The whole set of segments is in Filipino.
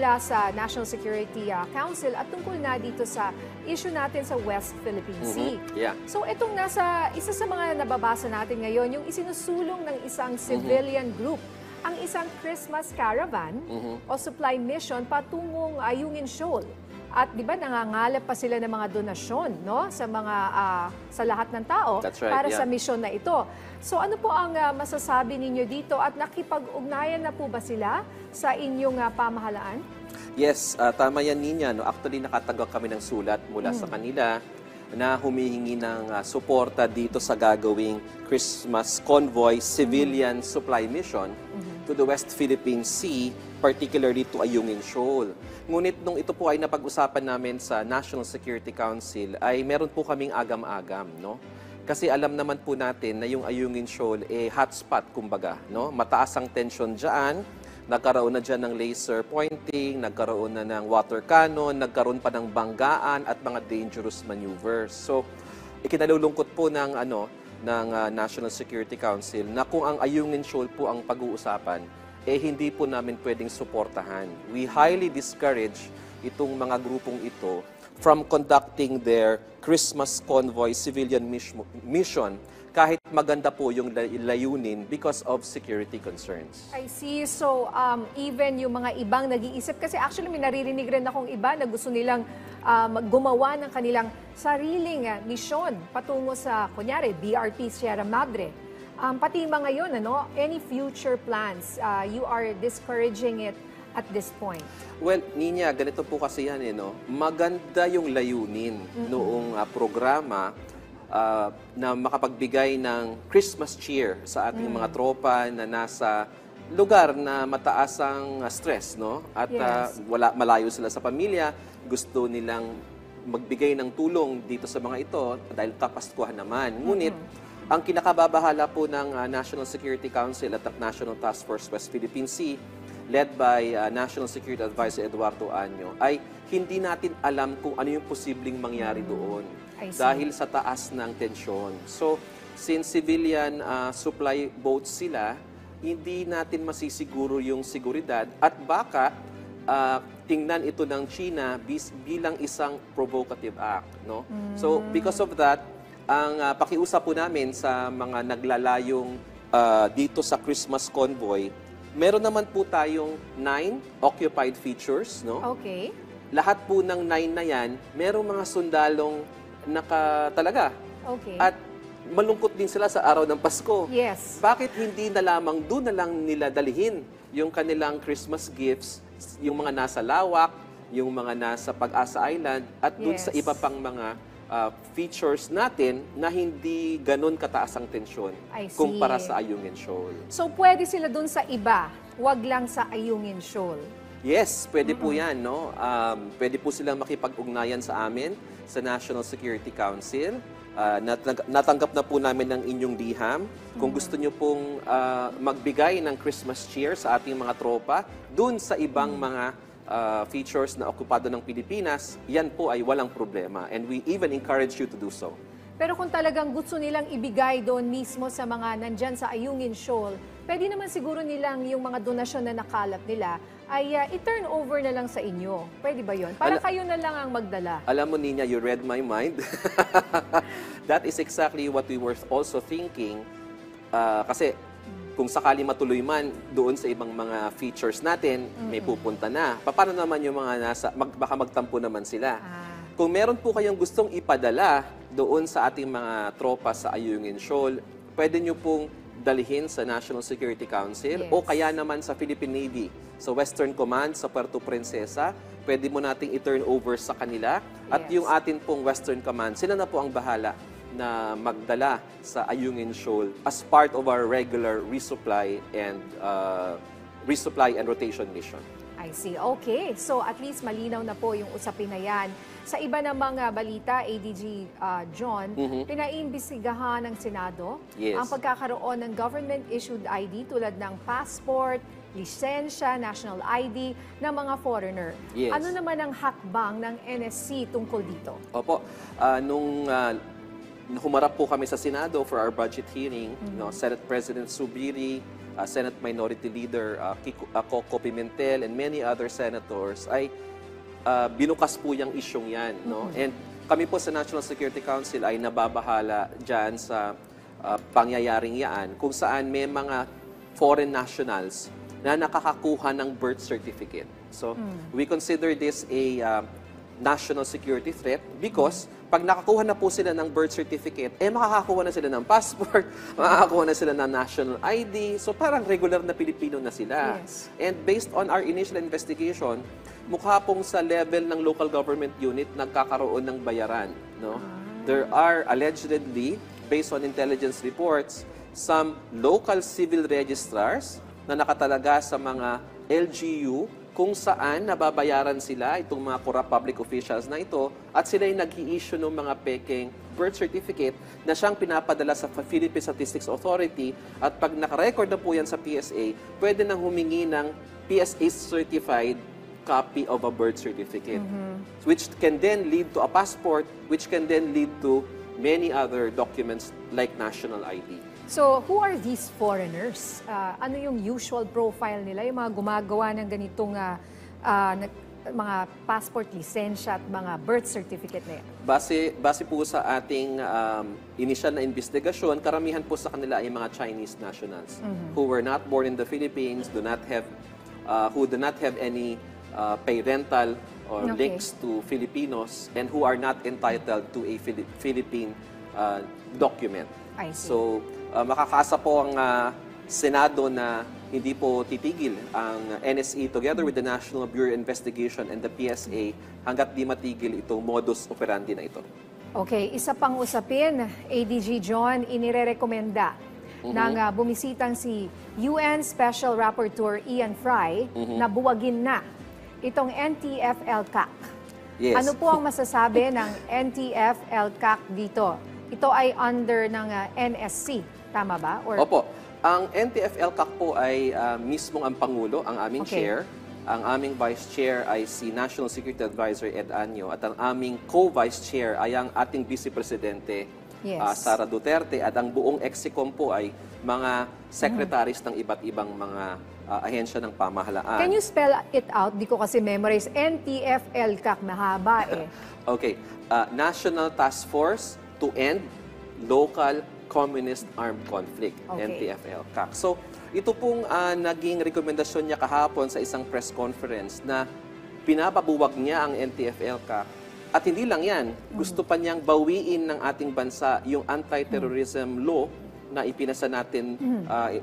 mula sa National Security Council at tungkol na dito sa issue natin sa West Philippine Sea. So itong isa sa mga nababasa natin ngayon, yung isinusulong ng isang civilian group, ang isang Christmas caravan o supply mission patungong Ayungin Shoal. At di ba nangangalap pa sila ng mga donasyon, no, sa mga sa lahat ng tao para sa misyon na ito. So ano po ang masasabi ninyo dito at nakipag-ugnayan na po ba sila sa inyong pamahalaan? Yes, tama yan, Nina. No? Actually, nakatanggap kami ng sulat mula sa kanila na humihingi ng suporta dito sa gagawing Christmas Convoy Civilian Supply Mission to the West Philippine Sea, particularly to Ayungin Shoal. Ngunit nung ito po ay napag-usapan namin sa National Security Council, ay meron po kaming agam-agam, no? Kasi alam naman po natin na yung Ayungin Shoal hotspot, kumbaga, no? Mataas ang tension diyan, nagkaroon na dyan ng laser pointing, nagkaroon na ng water cannon, nagkaroon pa ng banggaan at mga dangerous maneuvers. So, ikinalulungkot po ng National Security Council na kung ang Ayungin Shoal po ang pag-uusapan, hindi po namin pwedeng suportahan. We highly discourage itong mga grupong ito from conducting their Christmas Convoy Civilian Mission kahit maganda po yung layunin because of security concerns. I see. So, even yung mga ibang nag-iisip, kasi actually may naririnig rin akong iba na gusto nilang gumawa ng kanilang sariling misyon patungo sa, kunyari, BRP Sierra Madre. Pati mga yun, any future plans, you are discouraging it at this point? Well, Nina, ganito po kasi yan, no? Maganda yung layunin noong programa na makapagbigay ng Christmas cheer sa ating mga tropa na nasa lugar na mataas ang stress, no? At malayo sila sa pamilya, gusto nilang magbigay ng tulong dito sa mga ito dahil kapaskuhan naman. Ngunit, ang kinakababahala po ng National Security Council at National Task Force West Philippine Sea, led by National Security Advisor Eduardo Año, ay hindi natin alam kung ano yung posibleng mangyari doon dahil sa taas ng tensyon. So, since civilian supply boats sila, hindi natin masisiguro yung seguridad at baka tingnan ito ng China bilang isang provocative act, no? So, because of that, ang pakiusap po namin sa mga naglalayong dito sa Christmas Convoy, meron naman po tayong 9 occupied features, no? Okay. Lahat po ng 9 na yan, merong mga sundalong talaga. Okay. At malungkot din sila sa araw ng Pasko. Yes. Bakit hindi na lamang doon na lang nila dalhin yung kanilang Christmas gifts, yung mga nasa Lawak, yung mga nasa Pag-asa Island, at doon sa iba pang mga features natin na hindi ganun kataas ang tensyon kumpara sa Ayungin Shoal. So, pwede sila dun sa iba, wag lang sa Ayungin Shoal? Yes, pwede po yan, no? Pwede po silang makipag-ugnayan sa amin sa National Security Council. Natanggap na po namin ng inyong liham. Kung gusto nyo pong magbigay ng Christmas cheer sa ating mga tropa, dun sa ibang mga features na okupado ng Pilipinas, yan po ay walang problema. And we even encourage you to do so. Pero kung talagang gusto nilang ibigay doon mismo sa mga nandyan sa Ayungin Shoal, pwede naman siguro nilang yung mga donasyon na nakalap nila ay i-turn over na lang sa inyo. Pwede ba yun? Para kayo na lang ang magdala. Alam mo, Nina, you read my mind. That is exactly what we were also thinking. Kasi kung sakali matuloy man doon sa ibang mga features natin, may pupunta na. Paano naman yung mga baka magtampo naman sila. Kung meron po kayong gustong ipadala doon sa ating mga tropa sa Ayungin Shoal, pwede nyo pong dalhin sa National Security Council o kaya naman sa Philippine Navy, sa Western Command, sa Puerto Princesa, pwede mo nating i-turn over sa kanila. At yung atin pong Western Command, sila na po ang bahala na magdala sa Ayungin Shoal as part of our regular resupply and rotation mission. I see. Okay. So at least malinaw na po yung usapin na yan. Sa iba namang balita, ADG John, pinaimbestigahan ng Senado ang pagkakaroon ng government-issued ID tulad ng passport, lisensya, national ID ng mga foreigner. Ano naman ang hakbang ng NSC tungkol dito? Opo. Nung humarap po kami sa Senado for our budget hearing, Senate President Subiri Senate Minority Leader Coco Pimentel and many other senators ay binukas po yung isyong yan. No? And kami po sa National Security Council ay nababahala dyan sa pangyayaring yan kung saan may mga foreign nationals na nakakakuha ng birth certificate. So, we consider this a national security threat because pag nakakuha na po sila ng birth certificate, makakakuha na sila ng passport, makakakuha na sila ng national ID. So, parang regular na Pilipino na sila. Yes. And based on our initial investigation, mukha pong sa level ng local government unit nagkakaroon ng bayaran. No? There are allegedly, based on intelligence reports, some local civil registrars na nakatalaga sa mga LGU kung saan nababayaran sila itong mga corrupt public officials na ito at sila ay nag-i-issue ng mga peking birth certificate na siyang pinapadala sa Philippine Statistics Authority at pag nakarecord na po yan sa PSA, pwede nang humingi ng PSA certified copy of a birth certificate, which can then lead to a passport, which can then lead to many other documents like national ID. So, who are these foreigners? Ano yung usual profile nila? Yung mga gumagawa ng ganitong mga passport, lisensya at mga birth certificate na yan? Base po sa ating initial na investigasyon, karamihan po sa kanila ay mga Chinese nationals who were not born in the Philippines, who do not have any parental or links to Filipinos and who are not entitled to a Philippine document. I see. So, makakaasa po ang Senado na hindi po titigil ang NSE together with the National Bureau of Investigation and the PSA hanggat di matigil itong modus operandi na ito. Okay, isa pang usapin, ADG John, inirerekomenda ng bumisitang si UN Special Rapporteur Ian Fry na buwagin na itong NTF-ELCAC. Yes. Ano po ang masasabi ng NTF-ELCAC dito? Ito ay under ng NSC, tama ba? Or... Opo. Ang NTF-ELCAC po ay mismong ang Pangulo, ang aming chair. Ang aming vice chair ay si National Security Advisor Ed Año at ang aming co-vice chair ay ang ating Vice Presidente Sara Duterte at ang buong EXICOM po ay mga secretaries ng iba't ibang mga ahensya ng pamahalaan. Can you spell it out? Di ko kasi memorize. NTF-ELCAC, mahaba eh. Okay. National Task Force to End Local Communist Armed Conflict, NTF-ELCAC. So, ito pong naging rekomendasyon niya kahapon sa isang press conference na pinapabuwag niya ang NTF-ELCAC. At hindi lang yan, gusto pa niyang bawiin ng ating bansa yung anti-terrorism law na ipinasa natin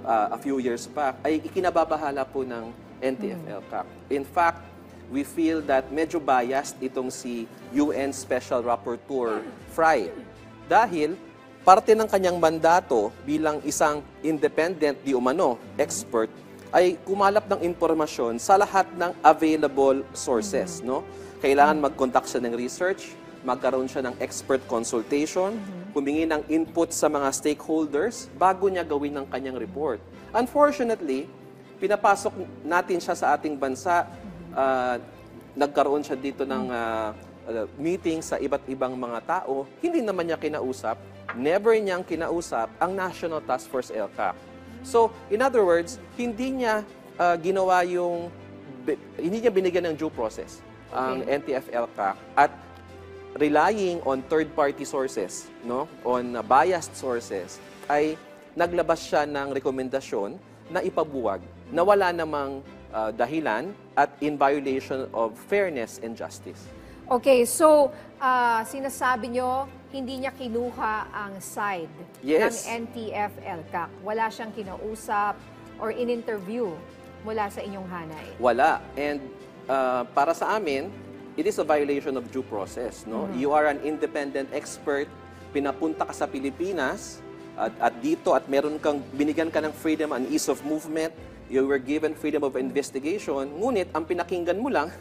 a few years back, ay ikinababahala po ng NTF-ELCAC. In fact, we feel that medyo biased itong si UN Special Rapporteur Fry. Dahil parte ng kanyang mandato bilang isang independent di umano expert ay kumalap ng impormasyon sa lahat ng available sources. No? Kailangan mag-conduct siya ng research, magkaroon siya ng expert consultation, humingi ng input sa mga stakeholders bago niya gawin ng kanyang report. Unfortunately, pinapasok natin siya sa ating bansa, nagkaroon siya dito ng meeting sa iba't ibang mga tao, hindi naman niya kinausap, never niyang kinausap ang National Task Force ELCAC. So, in other words, hindi niya hindi niya binigyan ng due process ang NTF-ELCAC at relying on third-party sources, no, on biased sources, ay naglabas siya ng rekomendasyon na ipabuwag na wala namang dahilan at in violation of fairness and justice. Okay, so sinasabi nyo, hindi niya kinuha ang side ng NTF-ELCAC. Wala siyang kinausap or in-interview mula sa inyong hanay. Wala. And para sa amin, it is a violation of due process. No? You are an independent expert, pinapunta ka sa Pilipinas, at dito at binigyan ka ng freedom and ease of movement, you were given freedom of investigation, ngunit ang pinakinggan mo lang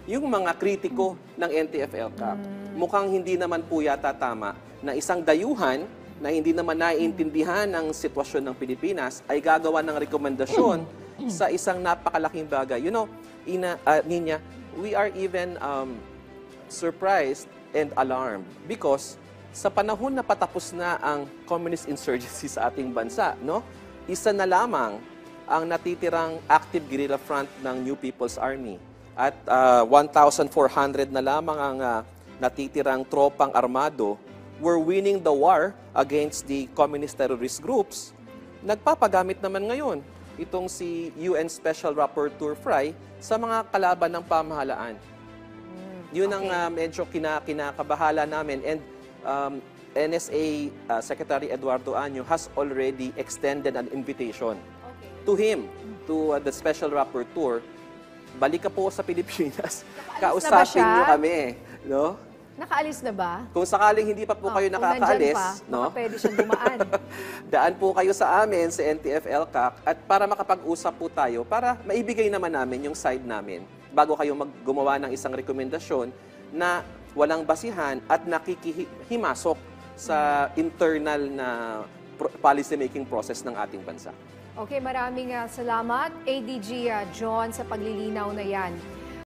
yung mga kritiko ng NTF-ELCAC. Mukhang hindi naman po yata tama na isang dayuhan na hindi naman naiintindihan ng sitwasyon ng Pilipinas ay gagawa ng rekomendasyon sa isang napakalaking bagay. You know, Ninya, we are even surprised and alarmed because sa panahon na patapos na ang communist insurgency sa ating bansa, no? Isa na lamang ang natitirang active guerrilla front ng New People's Army. At 1,400 na lamang ang natitirang tropang armado. We're winning the war against the communist terrorist groups. Nagpapagamit naman ngayon itong si UN Special Rapporteur Fry sa mga kalaban ng pamahalaan. Yun ang medyo kinakabahala namin. And NSA Secretary Eduardo Año has already extended an invitation to him, to the Special Rapporteur. Balik ka po sa Pilipinas, kausapin niyo kami. No? Nakaalis na ba? Kung sakaling hindi pa po kayo nakakaalis, no? Pwede siyang dumaan. Daan po kayo sa amin, sa NTF-ELCAC, at para makapag-usap po tayo, para maibigay naman namin yung side namin, bago kayo gumawa ng isang rekomendasyon na walang basihan at nakikihimasok sa internal na policy-making process ng ating bansa. Okay, maraming salamat, ADG John, sa paglilinaw na yan.